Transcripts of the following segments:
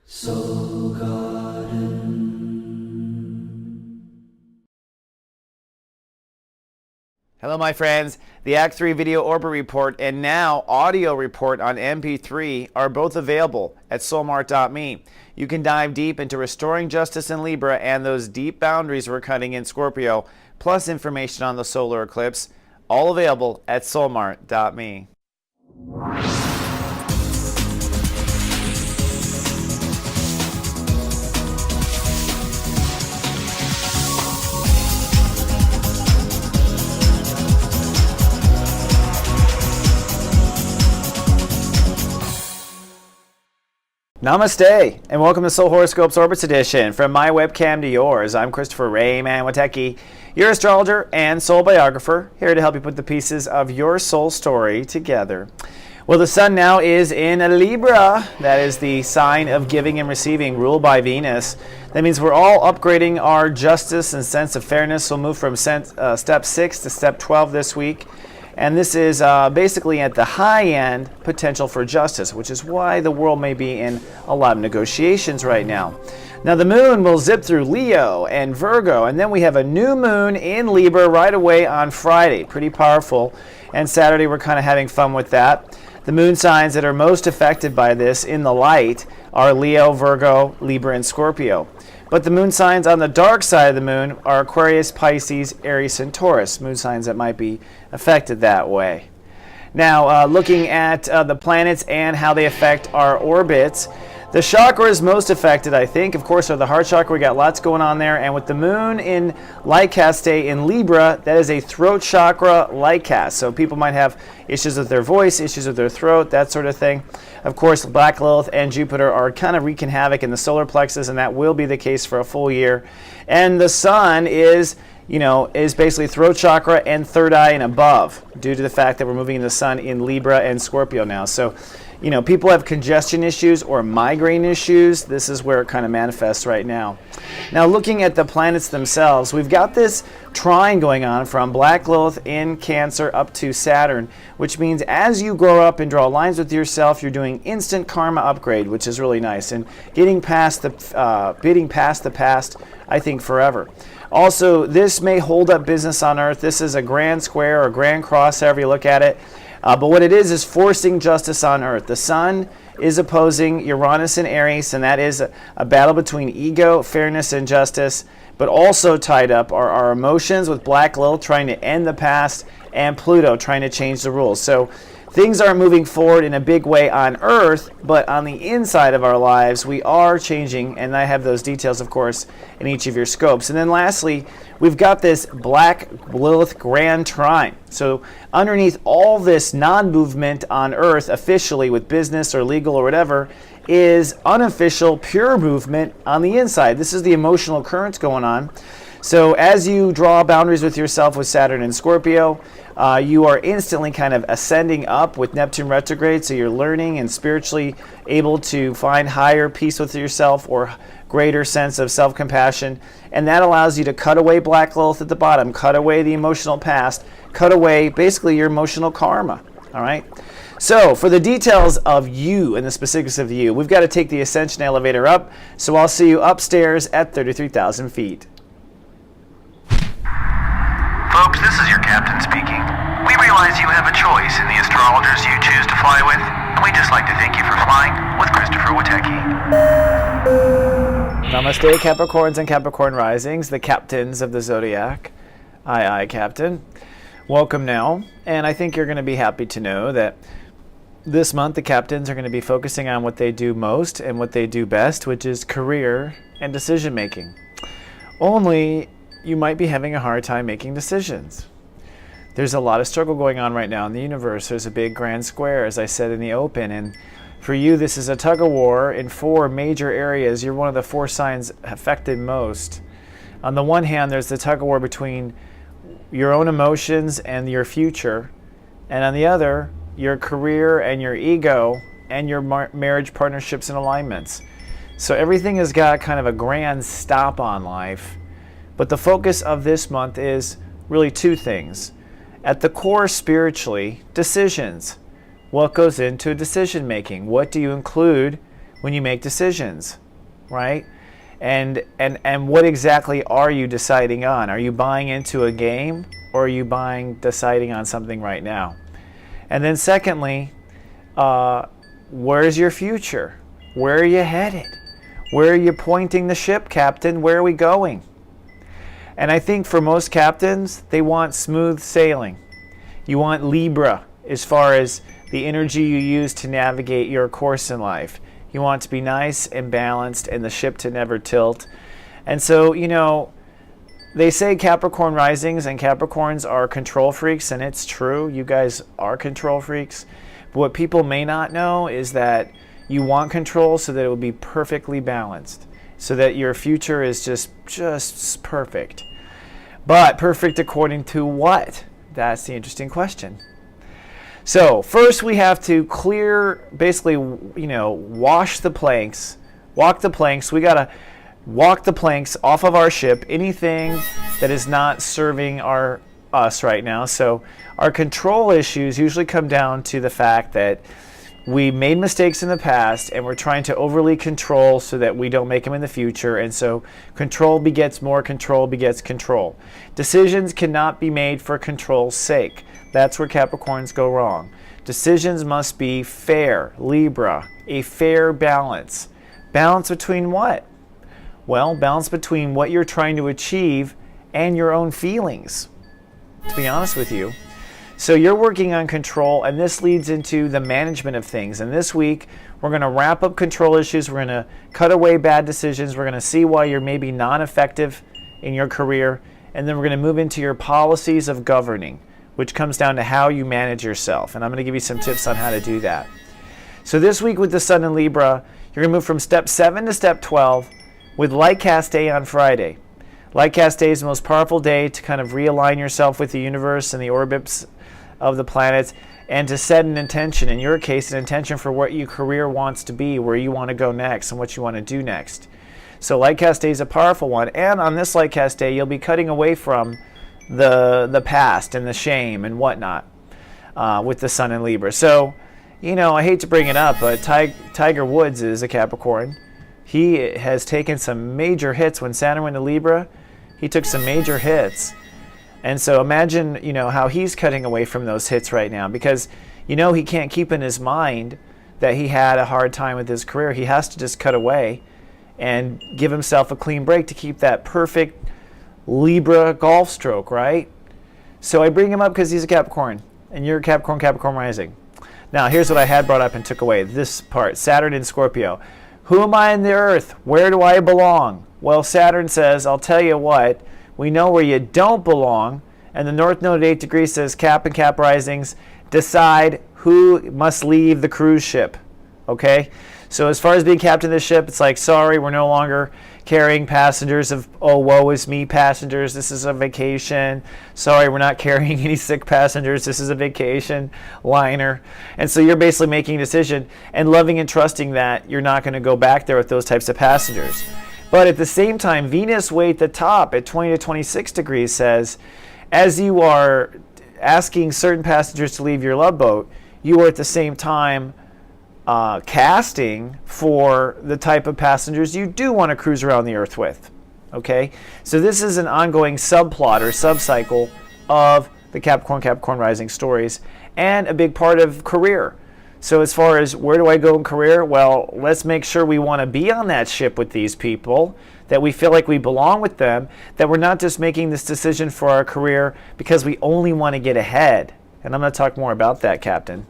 Soul Garden. Hello my friends, the Act 3 Video Orbit Report and now Audio Report on MP3 are both available at soulmart.me. You can dive deep into restoring justice in Libra and those deep boundaries we're cutting in Scorpio, plus information on the solar eclipse, all available at soulmart.me. Namaste, and welcome to Soul Horoscopes Orbits Edition. From my webcam to yours, I'm Christopher Rayman Witecki, your astrologer and soul biographer, here to help you put the pieces of your soul story together. Well, the sun now is in Libra. That is the sign of giving and receiving, ruled by Venus. That means we're all upgrading our justice and sense of fairness. We'll move from step 6 to step 12 this week. And this is basically at the high end potential for justice, which is why the world may be in a lot of negotiations right now. Now the moon will zip through Leo and Virgo, and then we have a new moon in Libra right away on Friday. Pretty powerful. And Saturday we're kind of having fun with that. The moon signs that are most affected by this in the light are Leo, Virgo, Libra, and Scorpio. But the moon signs on the dark side of the moon are Aquarius, Pisces, Aries, and Taurus, moon signs that might be affected that way. Now, looking at the planets and how they affect our orbits, the chakras most affected, I think, of course, are the heart chakra. We got lots going on there. And with the moon in light cast day in Libra, that is a throat chakra light cast. So people might have issues with their voice, issues with their throat, that sort of thing. Of course, Black Lilith and Jupiter are kind of wreaking havoc in the solar plexus, and that will be the case for a full year. And the sun is basically throat chakra and third eye and above, due to the fact that we're moving the sun in Libra and Scorpio now. So, people have congestion issues or migraine issues. This is where it kind of manifests right now. Now, looking at the planets themselves, we've got this trine going on from Black Lilith in Cancer up to Saturn, which means as you grow up and draw lines with yourself, you're doing instant karma upgrade, which is really nice, and getting past the past, I think, forever. Also, this may hold up business on Earth. This is a grand square or grand cross, however you look at it. But what it is forcing justice on Earth. The sun is opposing Uranus and Aries, and that is a battle between ego, fairness, and justice. But also tied up are our emotions, with Black Lilith trying to end the past and Pluto trying to change the rules. So things are moving forward in a big way on Earth, but on the inside of our lives, we are changing, and I have those details, of course, in each of your scopes. And then lastly, we've got this Black Lilith Grand Trine. So underneath all this non-movement on Earth, officially with business or legal or whatever, is unofficial, pure movement on the inside. This is the emotional currents going on. So as you draw boundaries with yourself with Saturn and Scorpio, you are instantly kind of ascending up with Neptune retrograde, so you're learning and spiritually able to find higher peace with yourself or greater sense of self-compassion, and that allows you to cut away Black Lilith at the bottom, cut away the emotional past, cut away basically your emotional karma, all right? So for the details of you and the specifics of you, we've got to take the ascension elevator up, so I'll see you upstairs at 33,000 feet. Folks, this is your captain speaking. We realize you have a choice in the astrologers you choose to fly with, and we'd just like to thank you for flying with Christopher Witecki. Namaste, Capricorns and Capricorn risings, the captains of the zodiac. Aye, Captain. Welcome now, and I think you're going to be happy to know that this month the captains are going to be focusing on what they do most and what they do best, which is career and decision making. Only you might be having a hard time making decisions. There's a lot of struggle going on right now in the universe. There's a big grand square, as I said in the open, and for you this is a tug of war in 4 major areas. You're one of the 4 signs affected most. On the one hand, there's the tug of war between your own emotions and your future, and on the other, your career and your ego and your marriage partnerships and alignments. So everything has got kind of a grand stop on life. But the focus of this month is really 2 things. At the core, spiritually, decisions. What goes into decision making? What do you include when you make decisions, right? And what exactly are you deciding on? Are you buying into a game, or are you deciding on something right now? And then secondly, where's your future? Where are you headed? Where are you pointing the ship, Captain? Where are we going? And I think for most captains, they want smooth sailing. You want Libra as far as the energy you use to navigate your course in life. You want to be nice and balanced and the ship to never tilt. And so, they say Capricorn risings and Capricorns are control freaks, and it's true. You guys are control freaks. But what people may not know is that you want control so that it will be perfectly balanced, so that your future is just perfect. But perfect according to what? That's the interesting question. So first we have to basically, wash the planks, walk the planks. We got to walk the planks off of our ship, anything that is not serving us right now. So our control issues usually come down to the fact that we made mistakes in the past and we're trying to overly control so that we don't make them in the future. And so control begets more control begets control. Decisions cannot be made for control's sake. That's where Capricorns go wrong. Decisions must be fair, Libra, a fair balance. Balance between what? Well, balance between what you're trying to achieve and your own feelings, to be honest with you. So you're working on control, and this leads into the management of things. And this week, we're going to wrap up control issues. We're going to cut away bad decisions. We're going to see why you're maybe non-effective in your career. And then we're going to move into your policies of governing, which comes down to how you manage yourself. And I'm going to give you some tips on how to do that. So this week with the Sun in Libra, you're going to move from step 7 to step 12 with Light Cast Day on Friday. Light Cast Day is the most powerful day to kind of realign yourself with the universe and the orbits of the planets, and to set an intention. In your case, an intention for what your career wants to be, where you want to go next, and what you want to do next. So Light Cast Day is a powerful one. And on this Light Cast Day, you'll be cutting away from the past and the shame and whatnot with the Sun in Libra. So, I hate to bring it up, but Tiger Woods is a Capricorn. He has taken some major hits. When Saturn went to Libra, he took some major hits. And so imagine, how he's cutting away from those hits right now, because, he can't keep in his mind that he had a hard time with his career. He has to just cut away and give himself a clean break to keep that perfect Libra golf stroke, right? So I bring him up because he's a Capricorn, and you're a Capricorn rising. Now, here's what I had brought up and took away, this part, Saturn in Scorpio. Who am I in the earth? Where do I belong? Well, Saturn says, I'll tell you what, we know where you don't belong, and the North Node at 8 degrees says, Cap and Cap risings, decide who must leave the cruise ship, okay? So as far as being captain of the ship, it's like, sorry, we're no longer carrying passengers of, oh, woe is me passengers, this is a vacation. Sorry, we're not carrying any sick passengers, this is a vacation liner. And so you're basically making a decision and loving and trusting that you're not going to go back there with those types of passengers. But at the same time, Venus way at the top at 20 to 26 degrees says, as you are asking certain passengers to leave your love boat, you are at the same time casting for the type of passengers you do want to cruise around the earth with. Okay? So this is an ongoing subplot or subcycle of the Capricorn rising stories, and a big part of career. So as far as where do I go in career? Well, let's make sure we want to be on that ship with these people, that we feel like we belong with them, that we're not just making this decision for our career because we only want to get ahead. And I'm going to talk more about that, Captain.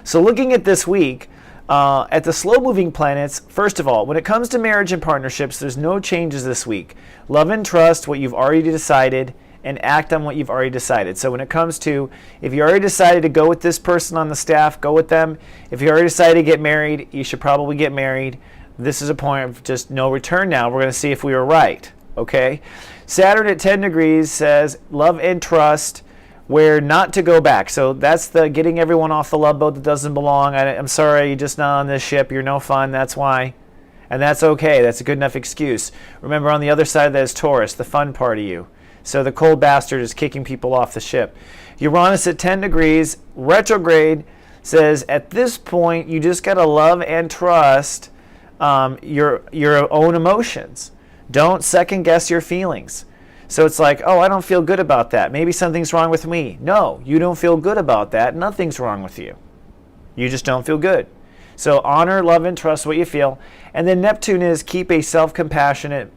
So looking at this week, at the slow-moving planets, first of all, when it comes to marriage and partnerships, there's no changes this week. Love and trust what you've already decided, and act on what you've already decided. So when it comes to, if you already decided to go with this person on the staff, go with them. If you already decided to get married, you should probably get married. This is a point of just no return now. We're going to see if we were right, okay? Saturn at 10 degrees says love and trust, where not to go back. So that's the getting everyone off the love boat that doesn't belong. I'm sorry, you're just not on this ship. You're no fun. That's why. And that's okay. That's a good enough excuse. Remember, on the other side of that is Taurus, the fun part of you. So the cold bastard is kicking people off the ship. Uranus at 10 degrees, retrograde, says at this point, you just got to love and trust your own emotions. Don't second guess your feelings. So it's like, oh, I don't feel good about that. Maybe something's wrong with me. No, you don't feel good about that. Nothing's wrong with you. You just don't feel good. So honor, love, and trust what you feel. And then Neptune is keep a self-compassionate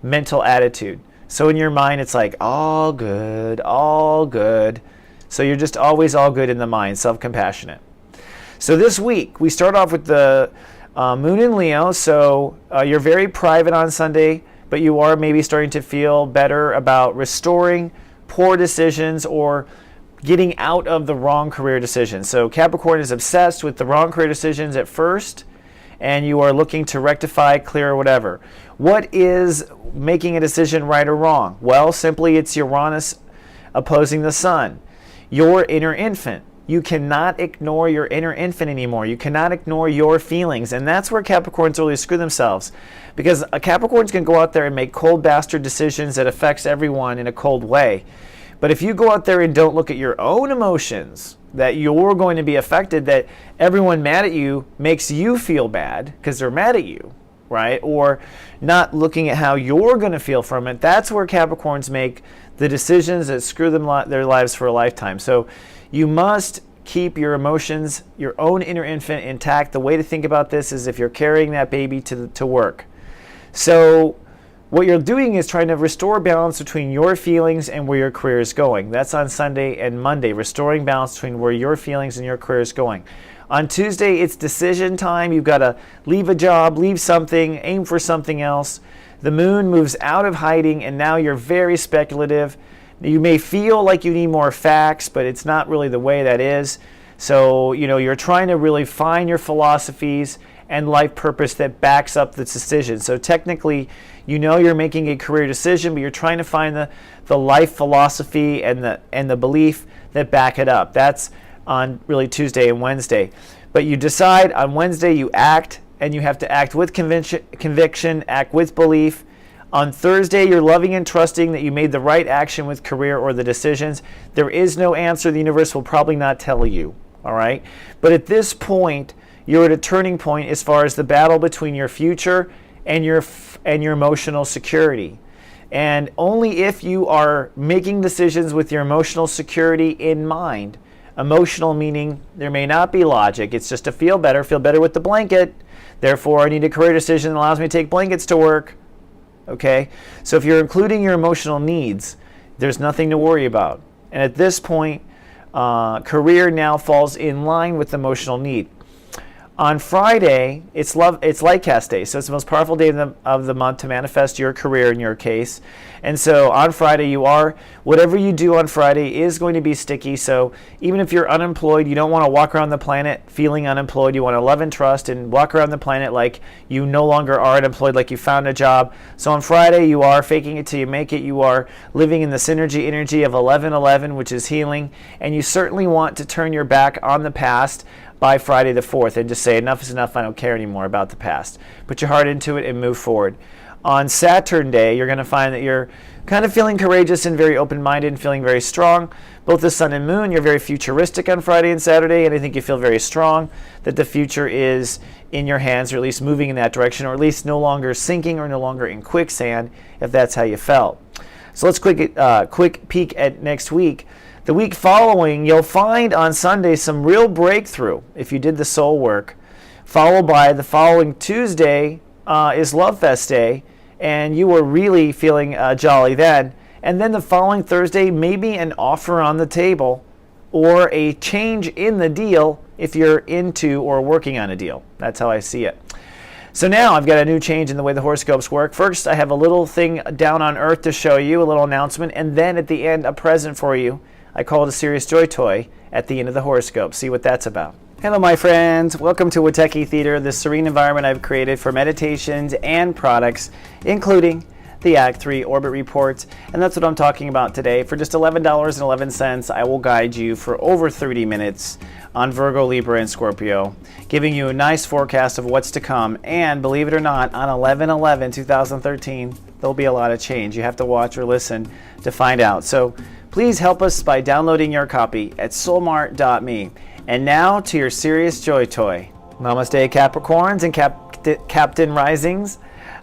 mental attitude. So in your mind, it's like, all good, all good. So you're just always all good in the mind, self-compassionate. So this week, we start off with the Moon in Leo. So you're very private on Sunday, but you are maybe starting to feel better about restoring poor decisions or getting out of the wrong career decisions. So Capricorn is obsessed with the wrong career decisions at first, and you are looking to rectify, clear, whatever. What is making a decision right or wrong? Well, simply it's Uranus opposing the Sun. Your inner infant. You cannot ignore your inner infant anymore. You cannot ignore your feelings. And that's where Capricorns really screw themselves. Because a Capricorns can go out there and make cold bastard decisions that affects everyone in a cold way. But if you go out there and don't look at your own emotions, that you're going to be affected, that everyone mad at you makes you feel bad because they're mad at you, right? Or not looking at how you're going to feel from it, that's where Capricorns make the decisions that screw them their lives for a lifetime. So you must keep your emotions, your own inner infant intact. The way to think about this is if you're carrying that baby to work. So what you're doing is trying to restore balance between your feelings and where your career is going. That's on Sunday and Monday, restoring balance between where your feelings and your career is going. On Tuesday, it's decision time. You've got to leave a job, leave something, aim for something else. The moon moves out of hiding, and now you're very speculative. You may feel like you need more facts, but it's not really the way that is. So, you're trying to really find your philosophies and life purpose that backs up the decision. So technically, you're making a career decision, but you're trying to find the life philosophy and the belief that back it up. That's on really Tuesday and Wednesday. But you decide on Wednesday, you act, and you have to act with conviction, act with belief. On Thursday, you're loving and trusting that you made the right action with career or the decisions. There is no answer. The universe will probably not tell you, all right? But at this point, you're at a turning point as far as the battle between your future and your emotional security. And only if you are making decisions with your emotional security in mind, emotional meaning there may not be logic, it's just to feel better with the blanket. Therefore, I need a career decision that allows me to take blankets to work. Okay? So if you're including your emotional needs, there's nothing to worry about. And at this point, career now falls in line with emotional need. On Friday, it's light cast day, so it's the most powerful day of the month to manifest your career in your case. And so on Friday, whatever you do on Friday is going to be sticky. So even if you're unemployed, you don't want to walk around the planet feeling unemployed. You want to love and trust and walk around the planet like you no longer are unemployed, like you found a job. So on Friday, you are faking it till you make it. You are living in the synergy energy of 11-11, which is healing. And you certainly want to turn your back on the past by Friday the 4th and just say enough is enough, I don't care anymore about the past. Put your heart into it and move forward. On Saturn Day, you're going to find that you're kind of feeling courageous and very open-minded and feeling very strong. Both the sun and moon, you're very futuristic on Friday and Saturday, and I think you feel very strong that the future is in your hands, or at least moving in that direction, or at least no longer sinking or no longer in quicksand, if that's how you felt. So let's quick peek at next week. The week following, you'll find on Sunday some real breakthrough if you did the soul work. Followed by the following Tuesday is Love Fest Day, and you were really feeling jolly then. And then the following Thursday, maybe an offer on the table or a change in the deal if you're into or working on a deal. That's how I see it. So now I've got a new change in the way the horoscopes work. First, I have a little thing down on earth to show you, a little announcement, and then at the end, a present for you. I call it a serious joy toy at the end of the horoscope. See what that's about. Hello, my friends. Welcome to Witecki Theater, the serene environment I've created for meditations and products, including the Act 3 Orbit Reports. And that's what I'm talking about today. For just $11.11, I will guide you for over 30 minutes on Virgo, Libra, and Scorpio, giving you a nice forecast of what's to come. And believe it or not, on 11/11/2013, there'll be a lot of change. You have to watch or listen to find out. So please help us by downloading your copy at soulmart.me. And now to your serious joy toy. Namaste, Capricorns and Captain Risings.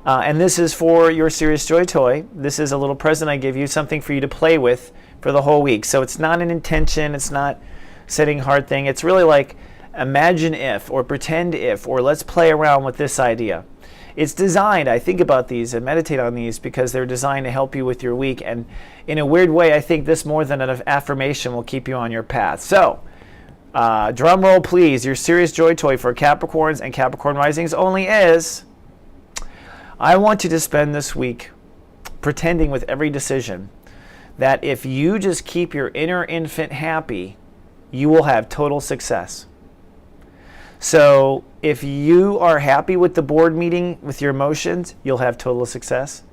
And this is for your Serious Joy toy. This is a little present I give you, something for you to play with for the whole week. So it's not an intention, it's not setting hard thing. It's really like imagine if, or pretend if, or let's play around with this idea. It's designed, I think about these and meditate on these because they're designed to help you with your week. And in a weird way, I think this more than an affirmation will keep you on your path. So, drum roll please, your Serious Joy toy for Capricorns and Capricorn Risings only is, I want you to spend this week pretending with every decision that if you just keep your inner infant happy, you will have total success. So if you are happy with the board meeting with your emotions, you'll have total success.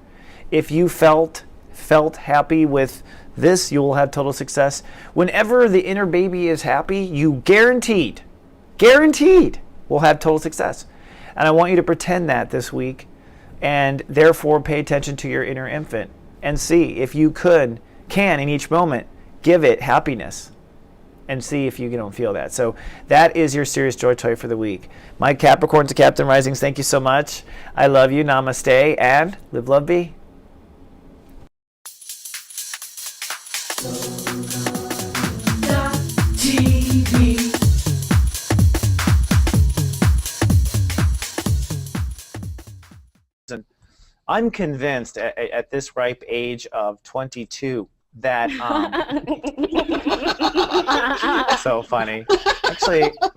If you felt happy with this, you will have total success. Whenever the inner baby is happy, you guaranteed will have total success. And I want you to pretend that this week, and therefore pay attention to your inner infant and see if you can in each moment give it happiness. And see if you don't feel that. So that is your Serious Joy toy for the week. My Capricorn to Captain Risings, thank you so much. I love you. Namaste. And live, love, be. I'm convinced at this ripe age of 22 that so funny. Actually,